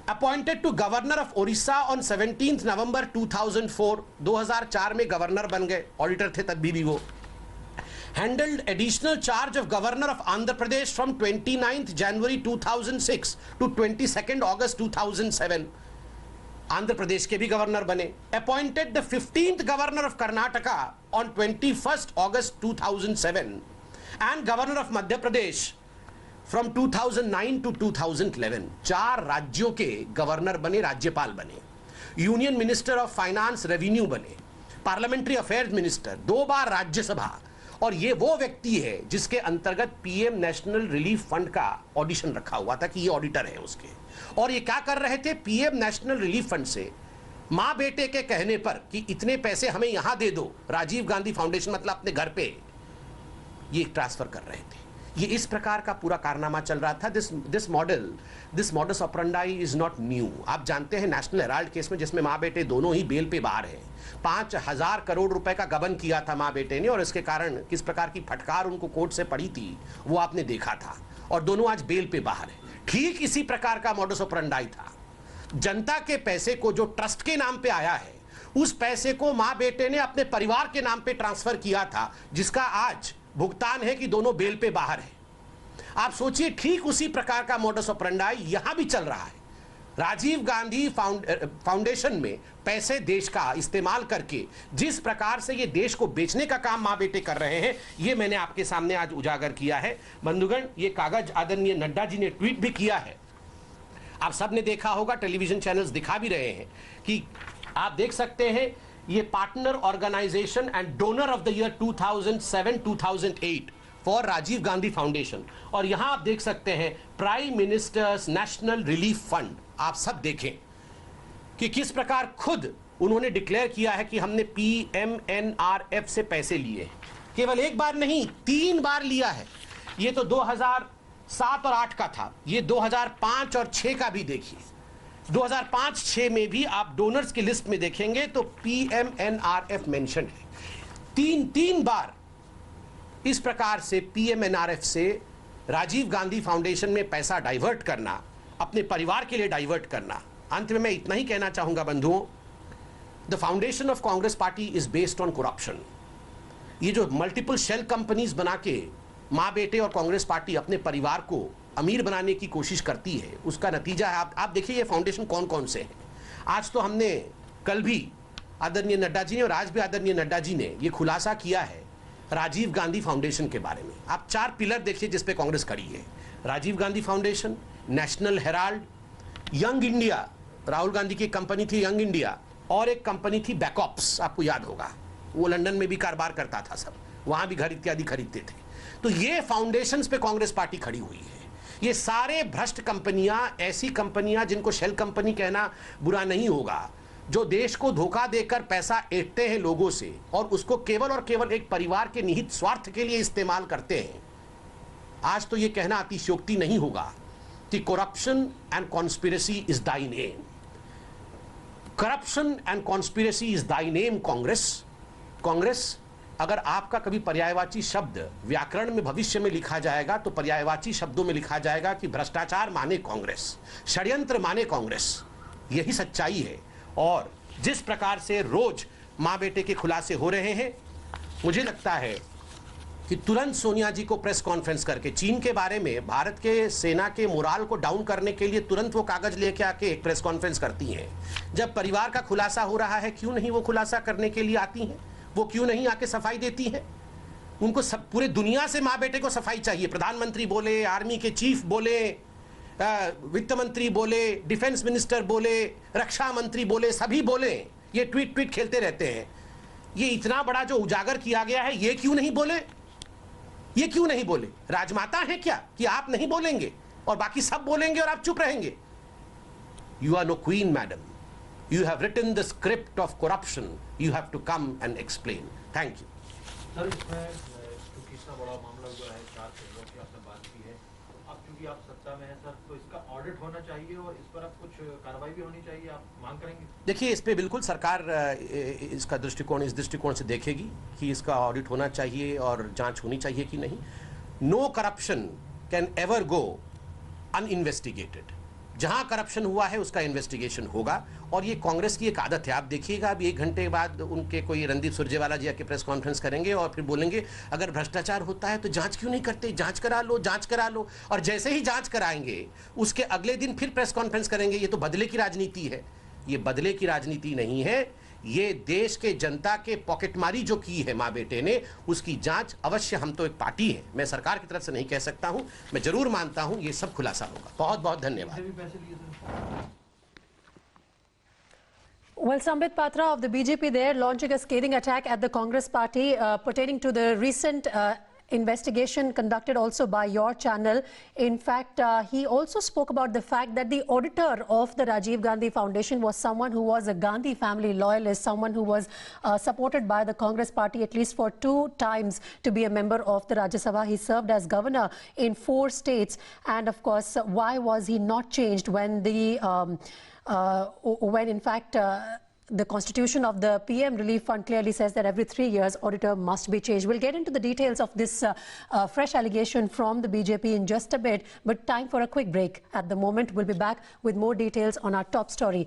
Appointed to governor of Odisha on 17 November 2004, 2004 में governor बन गए, ऑडिटर थे तब भी वो। Handled additional charge of governor of Andhra Pradesh from 29 January 2006 to 22 August 2007, Andhra Pradesh के भी गवर्नर बने। Appointed the 15th governor of Karnataka on 21 August 2007 and governor of Madhya Pradesh from 2009 to 2011, 4 राज्यों के गवर्नर बने, राज्यपाल बने। Union minister of finance revenue बने, पार्लियामेंट्री अफेयर्स मिनिस्टर, 2 बार राज्यसभा। और ये वो व्यक्ति है जिसके अंतर्गत पीएम नेशनल रिलीफ फंड का ऑडिशन रखा हुआ था कि ये ऑडिटर है उसके। और ये क्या कर रहे थे, पीएम नेशनल रिलीफ फंड से मां बेटे के कहने पर कि इतने पैसे हमें यहां दे दो, राजीव गांधी फाउंडेशन मतलब अपने घर पे ये ट्रांसफर कर रहे थे। ये इस प्रकार का पूरा कारनामा चल रहा था। This modus operandi is not new. आप जानते हैं नेशनल हेराल्ड केस में, जिसमें मां बेटे दोनों ही बेल पे बाहर हैं, 5,000 करोड़ रुपए का गबन किया था मां बेटे ने, और इसके कारण किस प्रकार की फटकार उनको कोर्ट से पड़ी थी वो आपने देखा था, और दोनों आज बेल पे बाहर हैं। ठीक इसी प्रकार का मॉडस ऑपरेंडाई था। जनता के पैसे को जो ट्रस्ट के नाम पे आया है, उस पैसे को मां बेटे ने अपने परिवार के नाम पे ट्रांसफर किया था, जिसका आज भुगतान है कि दोनों बेल पे बाहर है। आप सोचिए, ठीक उसी प्रकार का मॉडस ऑपरेंडाई यहां भी चल रहा है। राजीव गांधी फाउंडेशन में पैसे देश का इस्तेमाल करके जिस प्रकार से ये देश को बेचने का काम मां बेटे कर रहे हैं, ये मैंने आपके सामने आज उजागर किया है। बंधुगण, ये कागज आदरणीय नड्डा जी ने ट्वीट भी किया है, आप सब ने देखा होगा, टेलीविजन चैनल्स दिखा भी रहे हैं कि आप देख सकते हैं, ये partner organisation and donor of the year 2007-2008 for Rajiv Gandhi foundation. और यहां आप देख सकते हैं prime minister's national relief fund. आप सब देखें कि किस प्रकार खुद उन्होंने डिक्लेयर किया है कि हमने PMNRF से पैसे लिए, केवल एक बार नहीं 3 बार लिया है। ये तो 2007 और 8 का था, ये 2005 और 6 का भी देखिए। 2005-6 में भी आप डोनर्स की लिस्ट में देखेंगे तो PMNRF मेंशन है। 3 बार इस प्रकार से PMNRF से राजीव गांधी फाउंडेशन में पैसा डाइवर्ट करना, अपने परिवार के लिए डाइवर्ट करना। अंत में मैं इतना ही कहना चाहूंगा बंधुओं, the foundation of Congress party is based on corruption. ये जो मल्टीपल शेल कंपनीज बना के मां बेटे और कांग्रेस पार्टी अपने परिवार को अमीर बनाने की कोशिश करती है, उसका नतीजा है। आप देखिए ये फाउंडेशन कौन कौन से हैं। आज तो हमने, कल भी आदरणीय नड्डा जी ने और आज भी आदरणीय नड्डा जी ने ये खुलासा किया है राजीव गांधी फाउंडेशन के बारे में। आप 4 पिलर देखिए जिस पे कांग्रेस खड़ी है, Rajiv Gandhi foundation, National Herald, Young India, Rahul Gandhi की कंपनी थी यंग इंडिया, और एक कंपनी थी बैकऑप्स, आपको याद होगा, वो लंदन में भी कारोबार करता था, सब वहां भी घर इत्यादि खरीदते थे। तो ये फाउंडेशंस पे कांग्रेस पार्टी खड़ी हुई है। ये सारे भ्रष्ट कंपनियां, ऐसी कंपनियां जिनको शेल कंपनी कहना बुरा नहीं होगा, जो देश को धोखा देकर पैसा ऐंठते हैं लोगों से और उसको केवल और केवल एक परिवार के निहित स्वार्थ के लिए इस्तेमाल करते हैं। आज तो ये कहना अतिशयोक्ति नहीं होगा कि corruption and conspiracy is thy name. Corruption and conspiracy is thy name Congress. अगर आपका कभी पर्यायवाची शब्द व्याकरण में भविष्य में लिखा जाएगा तो पर्यायवाची शब्दों में लिखा जाएगा कि भ्रष्टाचार माने कांग्रेस, षड्यंत्र माने कांग्रेस। यही सच्चाई है। और जिस प्रकार से रोज मां बेटे के खुलासे हो रहे हैं, मुझे लगता है कि तुरंत सोनिया जी को प्रेस कॉन्फ्रेंस करके चीन के बारे में, भारत के सेना के मोराल को डाउन करने के लिए तुरंत वो कागज लेके आके एक प्रेस कॉन्फ्रेंस करती हैं। जब परिवार का खुलासा हो रहा है, क्यों नहीं वो खुलासा करने के लिए आती हैं? वो क्यों नहीं आके सफाई देती हैं? उनको सब, पूरे दुनिया से मां बेटे को सफाई चाहिए। प्रधानमंत्री बोले, आर्मी के चीफ बोले, वित्त मंत्री बोले, डिफेंस मिनिस्टर बोले, रक्षा मंत्री बोले, सभी बोले, ये ट्वीट खेलते रहते हैं। ये इतना बड़ा जो उजागर किया गया है, ये क्यों नहीं बोले? ये क्यों नहीं बोले? राजमाता है क्या कि आप नहीं बोलेंगे और बाकी सब बोलेंगे और आप चुप रहेंगे? You are no queen madam, you have written the script of corruption, you have to come and explain. Thank you. Sir, इसमें क्योंकि इतना बड़ा मामला हुआ है, 4 चीजों की आपने बात की है, अब क्योंकि आप सत्ता में हैं सर, तो इसका ऑडिट होना चाहिए और इस पर अब कुछ कार्रवाई भी होनी चाहिए, आप मांग करेंगे? देखिए, इस पे बिल्कुल सरकार इसका दृष्टिकोण इस दृष्टिकोण से देखेगी कि इसका ऑडिट होना चाहिए और जांच होनी चाहिए कि नहीं। No corruption can ever go uninvestigated. जहां करप्शन हुआ है उसका इन्वेस्टिगेशन होगा। और ये कांग्रेस की एक आदत है, आप देखिएगा अभी 1 घंटे बाद उनके कोई रणदीप सुरजेवाला जी आके प्रेस कॉन्फ्रेंस करेंगे और फिर बोलेंगे अगर भ्रष्टाचार होता है तो जांच क्यों नहीं करते, जांच करा लो, जांच करा लो। और जैसे ही जांच कराएंगे उसके अगले दिन फिर प्रेस कॉन्फ्रेंस करेंगे। ये तो बदले की राजनीति है, ये बदले की राजनीति नहीं है। ये देश के जनता के पॉकेटमारी जो की है माँ बेटे ने, उसकी जांच अवश्य, हम तो एक पार्टी है, मैं सरकार की तरफ से नहीं कह सकता हूं, मैं जरूर मानता हूं ये सब खुलासा होगा। बहुत बहुत धन्यवाद। Well, Sambit Patra of the BJP there launching a scathing attack at the Congress party pertaining to the recent investigation conducted also by your channel. In fact, he also spoke about the fact that the auditor of the Rajiv Gandhi Foundation was someone who was a Gandhi family loyalist, someone who was supported by the Congress party at least for 2 times to be a member of the Rajya Sabha. He served as governor in 4 states. And of course, why was he not changed when when in fact the constitution of the PM Relief Fund clearly says that every 3 years auditor must be changed. We'll get into the details of this fresh allegation from the BJP in just a bit, but time for a quick break. At the moment, we'll be back with more details on our top story.